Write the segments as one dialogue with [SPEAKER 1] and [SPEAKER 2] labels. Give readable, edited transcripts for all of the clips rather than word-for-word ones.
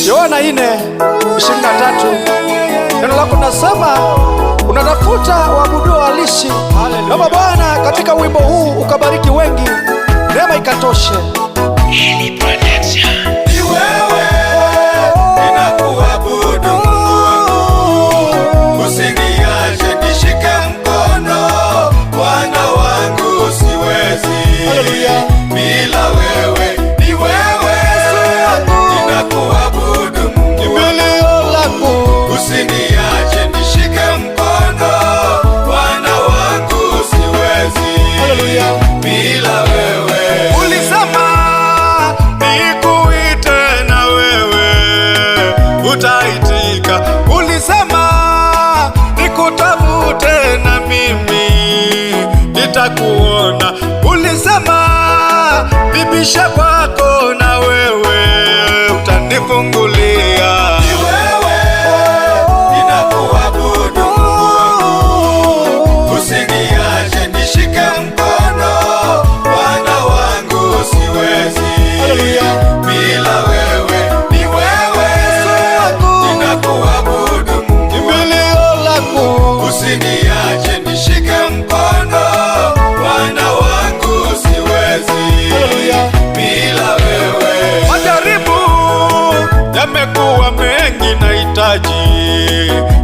[SPEAKER 1] Yohana 4:23. Neno lako nasema unatafuta waabudu halisi. Naomba Bwana katika wimbo huu ukabariki wengi, neema ikatoshe.
[SPEAKER 2] Ni wewe ninakuabudu Mungu, usiniache nishike mkono, Bwana wangu siwezi bila wewe. Ni wewe ninakuabudu Mungu, usiniache nishike mkono, Bwana wangu siwezi bila wewe. Ulisema nikuite na wewe utaitika, ulisema nikutafute na mimi nitakuona, ulisema nibishe kwako na wewe utanifungulia. Ni wewe ninakuabudu Mungu, usiniache nishike mkono, Bwana wangu siwezi bila wewe. Ni wewe ninakuabudu Mungu, usiniache nishike mkono, Bwana wangu siwezi bila wewe. Majaribu yamekuwa mengi, nahitaji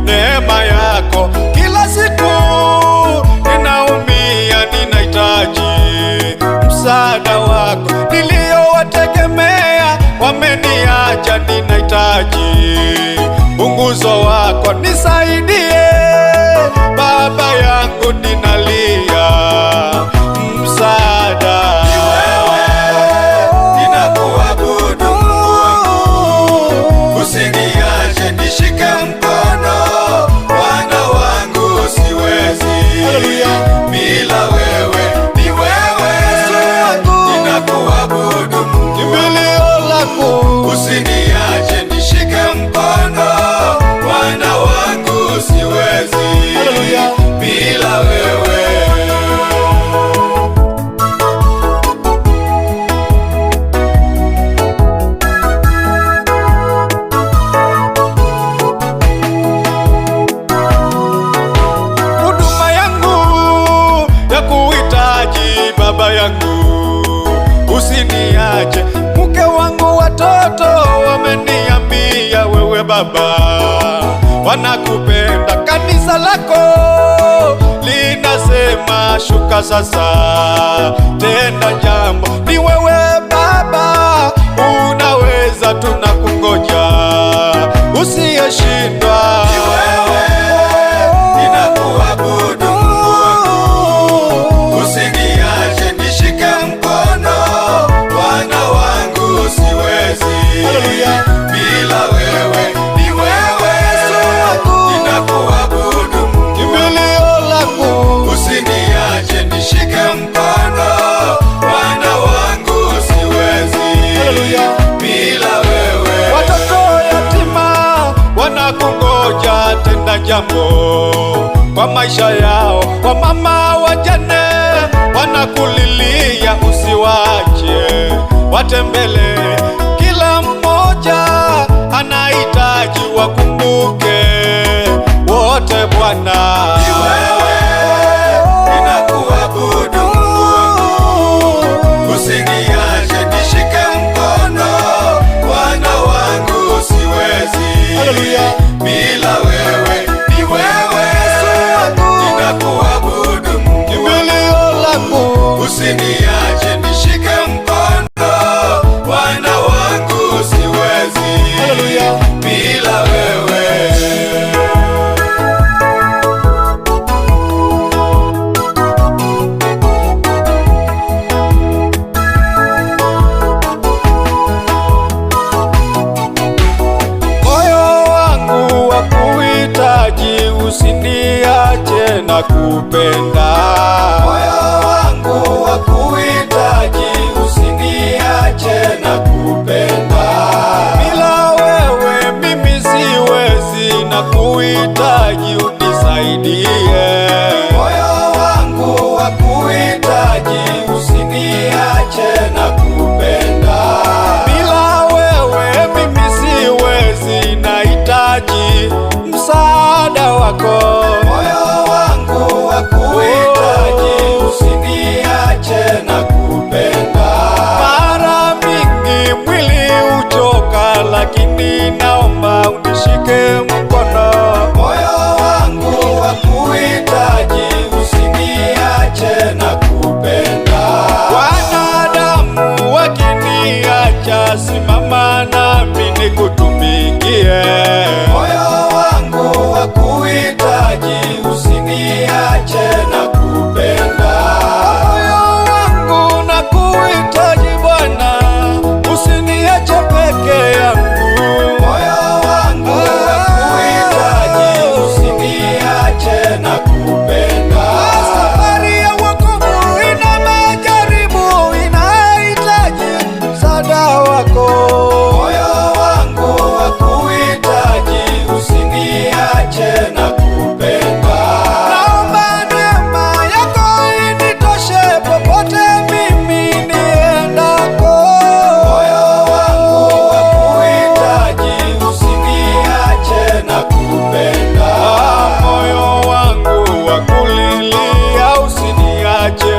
[SPEAKER 2] neema yako. Kila siku ninaumia, ninahitaji msaada wako. Niliowategemea wameniacha, ninahitaji unguzo wako. Nisaidie Baba yangu, ninalia msaada. Ni wewe ninakuabudu Mungu, usiniache nishike mkono, Bwana wangu siwezi bila wewe. Ni wewe ninakuabudu Mungu, usiniache nishike mkono, Bwana wangu siwezi bila wewe. Huduma yangu ya kuhitaji Baba yangu, usiniache. Mke wangu, watoto wameniambia wewe Baba wanakupenda. Kanisa lako linasema shuka sasa, tenda jambo. Ni wewe Baba unaweza, tunakungoja usiyeshindwa. Ni wewe ninakuabudu Mungu, usiniache nishike mkono, Bwana wangu siwezi bila wewe. Ni wewe ninakuabudu Mungu, usiniache nishike mkono, Bwana wangu siwezi bila wewe. Watoto yatima wanakungoja, tenda jambo kwa maisha yao. Wamama wajane wanakulilia, usiwache watembele. Kila mmoja anahitaji wakumbuke wote Bwana. Ni wewe ninakuabudu Mungu, usiniache nishike mkono, Bwana wangu siwezi bila wewe. Ni wewe ninakuabudu Mungu, usiniache nishike mkono, Bwana wangu siwezi bila wewe. Moyo wangu wakuhitaji, usiniache na kupenda. Moyo wangu wakuhitaji, usiniache na kupenda. Bila wewe mimi siwezi, na kuhitaji unisaidie. Moyo wangu wakuhitaji, usiniache na kupenda. Bila wewe mimi siwezi, Moyo wangu wakuhitaji, usiniache na kupenda. Moyo wangu nakuhitaji Bwana, usiniache peke yangu. Moyo wangu wakuhitaji, usiniache na kupenda. Safari ya wokovu ina majaribu, inahitaji msaada wako. Moyo wangu wakuhitaji, usiniache na kupenda. Naomba neema yako initoshe popote mimi niendako. Moyo wangu wakuhitaji, usiniache na kupenda. Moyo wangu wakulilia, usiniache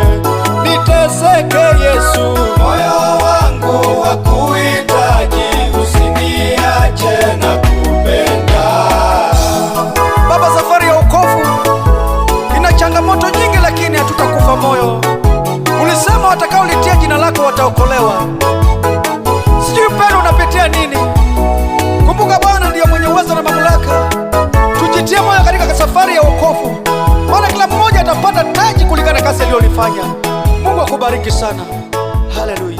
[SPEAKER 2] niteseke Yesu. Moyo wangu wakuhitaji, usiniache na kupenda.
[SPEAKER 1] Baba, safari ya wokovu ina changamoto nyingi, lakini hatutakufa moyo. Ulisema watakaolitia jina lako wataokolewa. Sijui Petro unapitia nini. Kumbuka Bwana ndiye mwenye uwezo na mamlaka. Tujitie moyo katika safari ya wokovu, maana kila mmoja atapata taji kulingana na kazi aliyolifanya. Mungu akubariki sana. Haleluya.